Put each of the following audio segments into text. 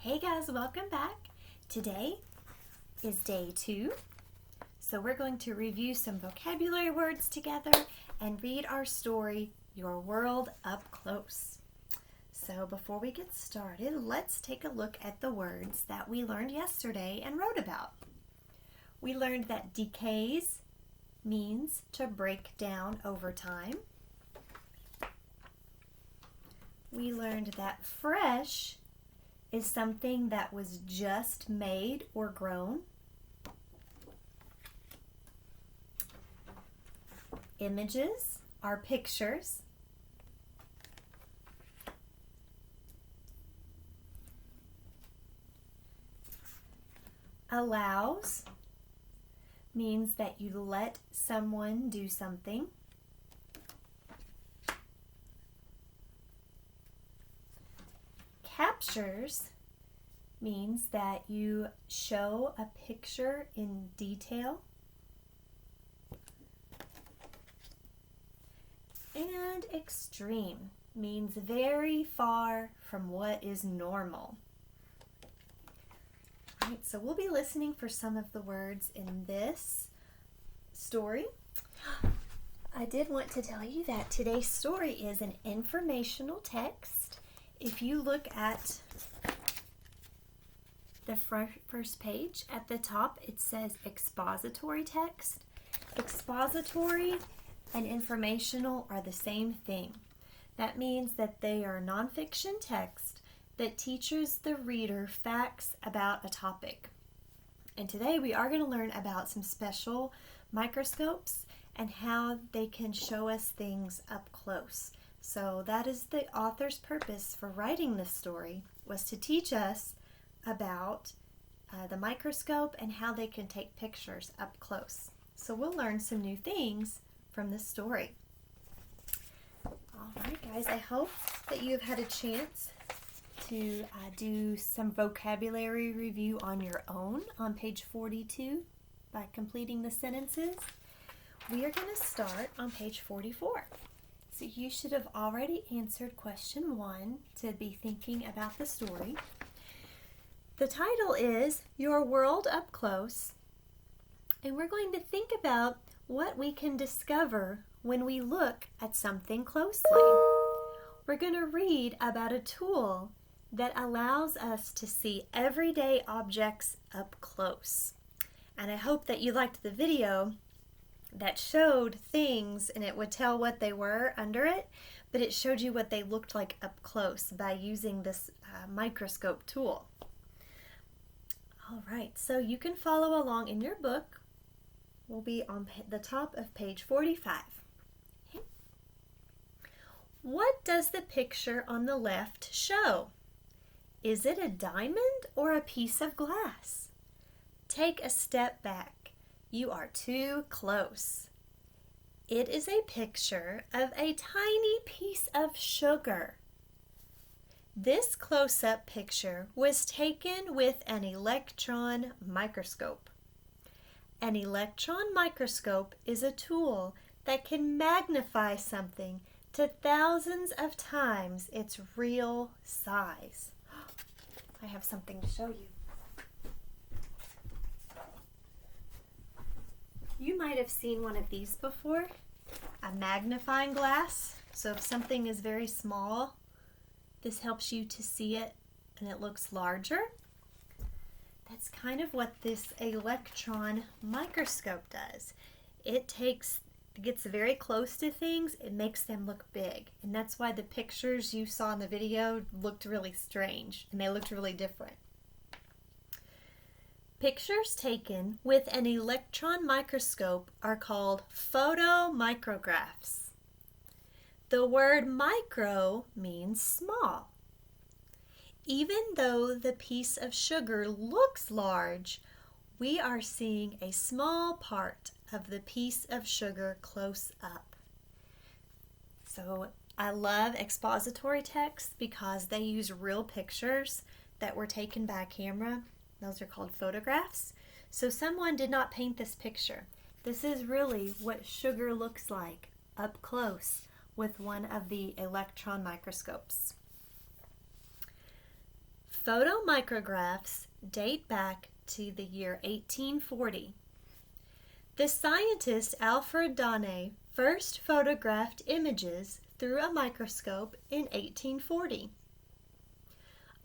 Hey guys, welcome back. Today is day 2. So we're going to review some vocabulary words together and read our story, Your World Up Close. So before we get started, let's take a look at the words that we learned yesterday and wrote about. We learned that decays means to break down over time. We learned that fresh is something that was just made or grown. Images are pictures. Allows means that you let someone do something. Captures means that you show a picture in detail. And extreme means very far from what is normal. All right, so we'll be listening for some of the words in this story. I did want to tell you that today's story is an informational text. If you look at the first page at the top, it says expository text. Expository and informational are the same thing. That means that they are nonfiction text that teaches the reader facts about a topic. And today we are going to learn about some special microscopes and how they can show us things up close. So that is the author's purpose for writing this story, was to teach us about the microscope and how they can take pictures up close. So we'll learn some new things from this story. All right, guys, I hope that you've had a chance to do some vocabulary review on your own on page 42 by completing the sentences. We are going to start on page 44. So you should have already answered question 1 to be thinking about the story. The title is Your World Up Close, and we're going to think about what we can discover when we look at something closely. We're going to read about a tool that allows us to see everyday objects up close. And I hope that you liked the video that showed things and it would tell what they were under it, but it showed you what they looked like up close by using this microscope tool. All right, so you can follow along in your book. We'll be on the top of page 45. Okay. What does the picture on the left show? Is it a diamond or a piece of glass? Take a step back. You are too close. It is a picture of a tiny piece of sugar. This close-up picture was taken with an electron microscope. An electron microscope is a tool that can magnify something to thousands of times its real size. I have something to show you. You might have seen one of these before, a magnifying glass. So if something is very small, this helps you to see it and it looks larger. That's kind of what this electron microscope does. It gets very close to things, it makes them look big. And that's why the pictures you saw in the video looked really strange and they looked really different. Pictures taken with an electron microscope are called photomicrographs. The word micro means small. Even though the piece of sugar looks large, we are seeing a small part of the piece of sugar close up. So I love expository texts because they use real pictures that were taken by camera. Those are called photographs. So someone did not paint this picture. This is really what sugar looks like up close with one of the electron microscopes. Photomicrographs date back to the year 1840. The scientist Alfred Donne first photographed images through a microscope in 1840.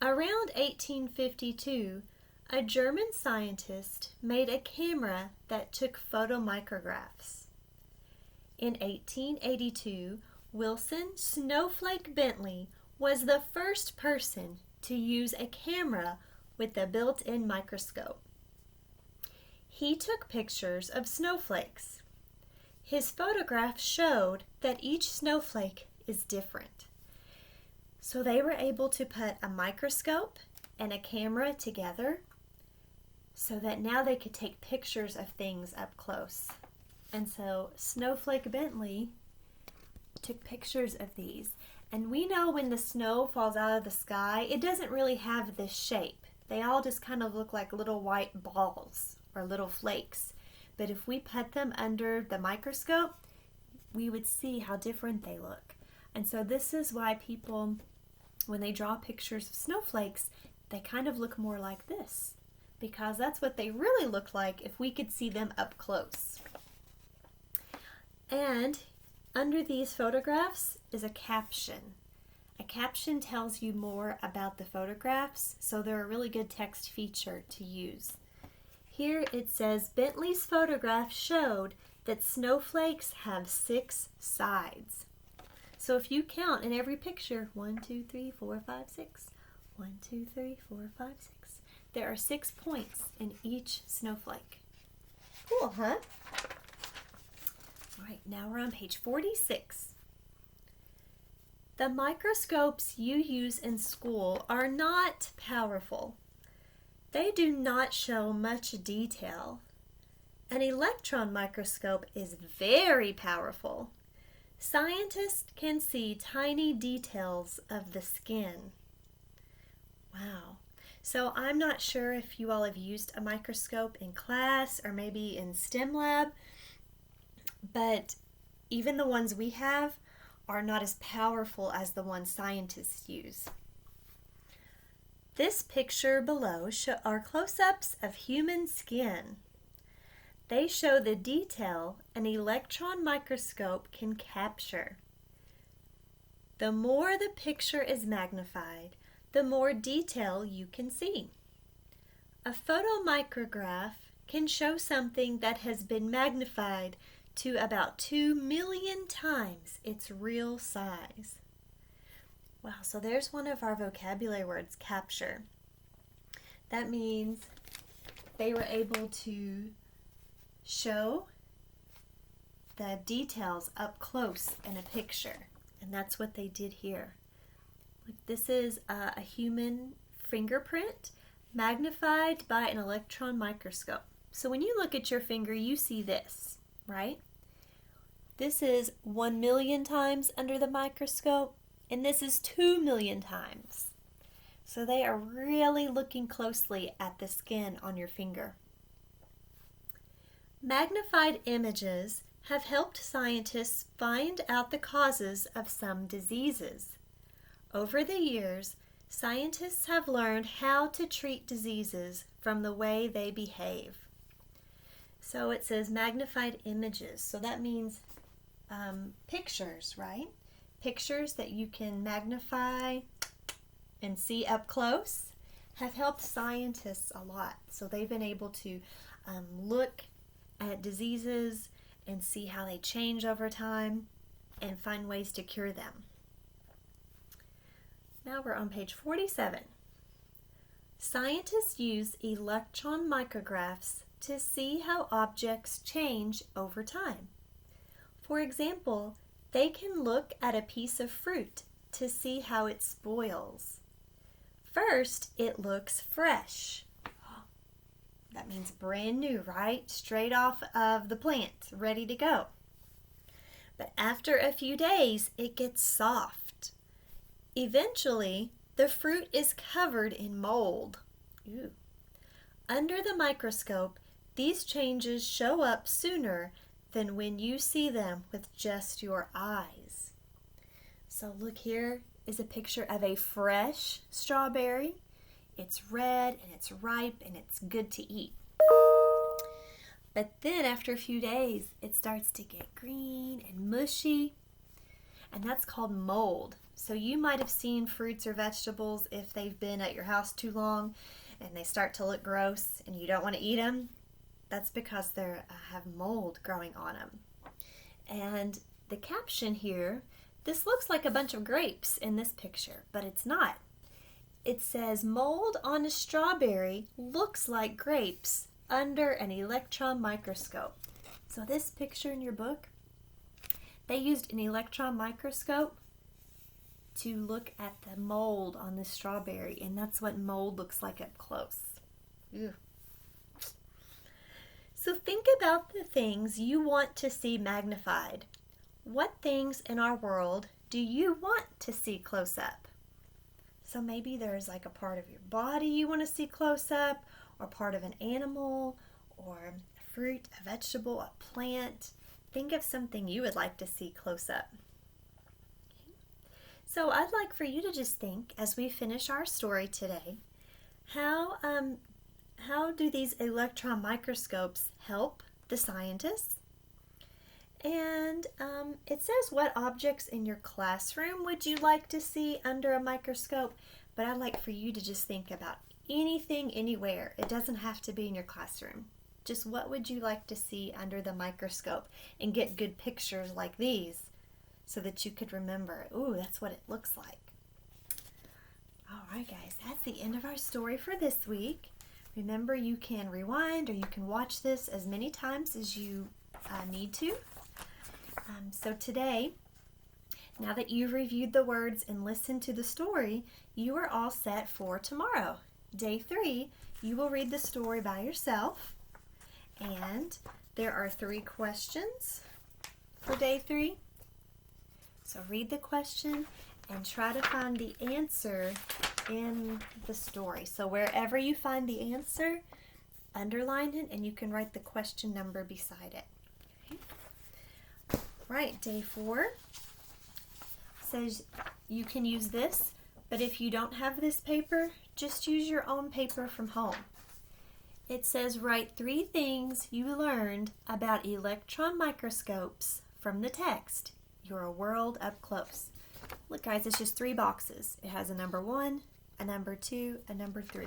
Around 1852, a German scientist made a camera that took photomicrographs. In 1882, Wilson Snowflake Bentley was the first person to use a camera with a built-in microscope. He took pictures of snowflakes. His photographs showed that each snowflake is different. So they were able to put a microscope and a camera together so that now they could take pictures of things up close. And so Snowflake Bentley took pictures of these. And we know when the snow falls out of the sky, it doesn't really have this shape. They all just kind of look like little white balls or little flakes. But if we put them under the microscope, we would see how different they look. And so this is why people, when they draw pictures of snowflakes, they kind of look more like this, because that's what they really look like if we could see them up close. And under these photographs is a caption. A caption tells you more about the photographs, so they're a really good text feature to use. Here it says, Bentley's photograph showed that snowflakes have 6 sides. So if you count in every picture, 1, 2, 3, 4, 5, 6, 1, 2, 3, 4, 5, 6, there are 6 points in each snowflake. Cool, huh? All right, now we're on page 46. The microscopes you use in school are not powerful. They do not show much detail. An electron microscope is very powerful. Scientists can see tiny details of the skin. Wow. So I'm not sure if you all have used a microscope in class or maybe in STEM lab, but even the ones we have are not as powerful as the ones scientists use. This picture below are close-ups of human skin. They show the detail an electron microscope can capture. The more the picture is magnified, the more detail you can see. A photomicrograph can show something that has been magnified to about 2 million times its real size. Wow, so there's one of our vocabulary words, capture. That means they were able to show the details up close in a picture, and that's what they did here. This is a human fingerprint magnified by an electron microscope. So when you look at your finger, you see this, right? This is 1 million times under the microscope, and this is 2 million times. So they are really looking closely at the skin on your finger. Magnified images have helped scientists find out the causes of some diseases. Over the years, scientists have learned how to treat diseases from the way they behave. So it says magnified images. So that means pictures, right? Pictures that you can magnify and see up close have helped scientists a lot. So they've been able to look at diseases and see how they change over time and find ways to cure them. Now we're on page 47. Scientists use electron micrographs to see how objects change over time. For example, they can look at a piece of fruit to see how it spoils. First, it looks fresh. That means brand new, right? Straight off of the plant, ready to go. But after a few days, it gets soft. Eventually, the fruit is covered in mold. Ooh. Under the microscope, these changes show up sooner than when you see them with just your eyes. So look, here is a picture of a fresh strawberry. it's red and it's ripe and it's good to eat. But then after a few days, it starts to get green and mushy, and that's called mold. So you might have seen fruits or vegetables if they've been at your house too long and they start to look gross and you don't want to eat them. That's because they have mold growing on them. And the caption here, this looks like a bunch of grapes in this picture, but it's not. It says mold on a strawberry looks like grapes under an electron microscope. So this picture in your book, they used an electron microscope to look at the mold on the strawberry, and that's what mold looks like up close. Ew. So think about the things you want to see magnified. What things in our world do you want to see close up? So maybe there's like a part of your body you want to see close up, or part of an animal, or a fruit, a vegetable, a plant. Think of something you would like to see close up. So I'd like for you to just think, as we finish our story today, how do these electron microscopes help the scientists? And it says, what objects in your classroom would you like to see under a microscope? But I'd like for you to just think about anything, anywhere. It doesn't have to be in your classroom. Just what would you like to see under the microscope, and get good pictures like these so that you could remember, ooh, that's what it looks like. All right, guys, that's the end of our story for this week. Remember, you can rewind or you can watch this as many times as you need to. So today, now that you've reviewed the words and listened to the story, you are all set for tomorrow. Day 3, you will read the story by yourself, and there are 3 questions for day 3. So read the question and try to find the answer in the story. So wherever you find the answer, underline it, and you can write the question number beside it. Okay. Right, day 4 says you can use this, but if you don't have this paper, just use your own paper from home. It says write 3 things you learned about electron microscopes from the text, Your World Up Close. Look guys, it's just 3 boxes. It has a number 1, a number 2, a number 3.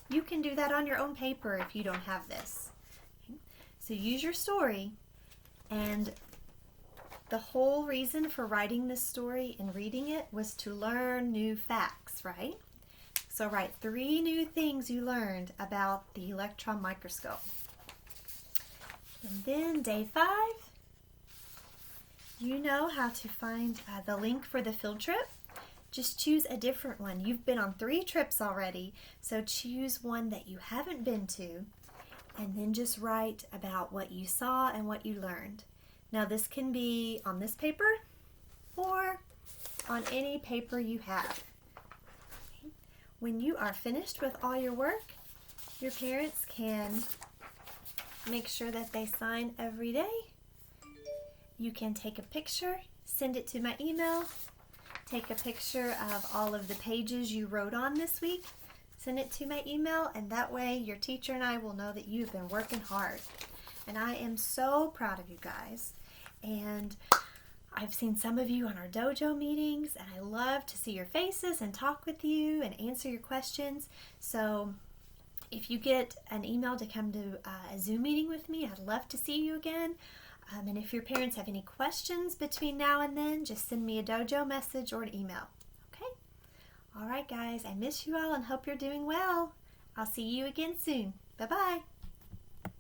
You can do that on your own paper if you don't have this. Okay. So use your story, and the whole reason for writing this story and reading it was to learn new facts, right? So write 3 new things you learned about the electron microscope. And then day 5, you know how to find the link for the field trip. Just choose a different one. You've been on 3 trips already, so choose one that you haven't been to, and then just write about what you saw and what you learned. Now this can be on this paper or on any paper you have. Okay. When you are finished with all your work, your parents can make sure that they sign every day. You can take a picture, send it to my email, take a picture of all of the pages you wrote on this week, send it to my email, and that way your teacher and I will know that you've been working hard. And I am so proud of you guys. And I've seen some of you on our dojo meetings, and I love to see your faces and talk with you and answer your questions. So if you get an email to come to a Zoom meeting with me, I'd love to see you again. And if your parents have any questions between now and then, just send me a dojo message or an email. Okay? All right, guys, I miss you all and hope you're doing well. I'll see you again soon. Bye-bye.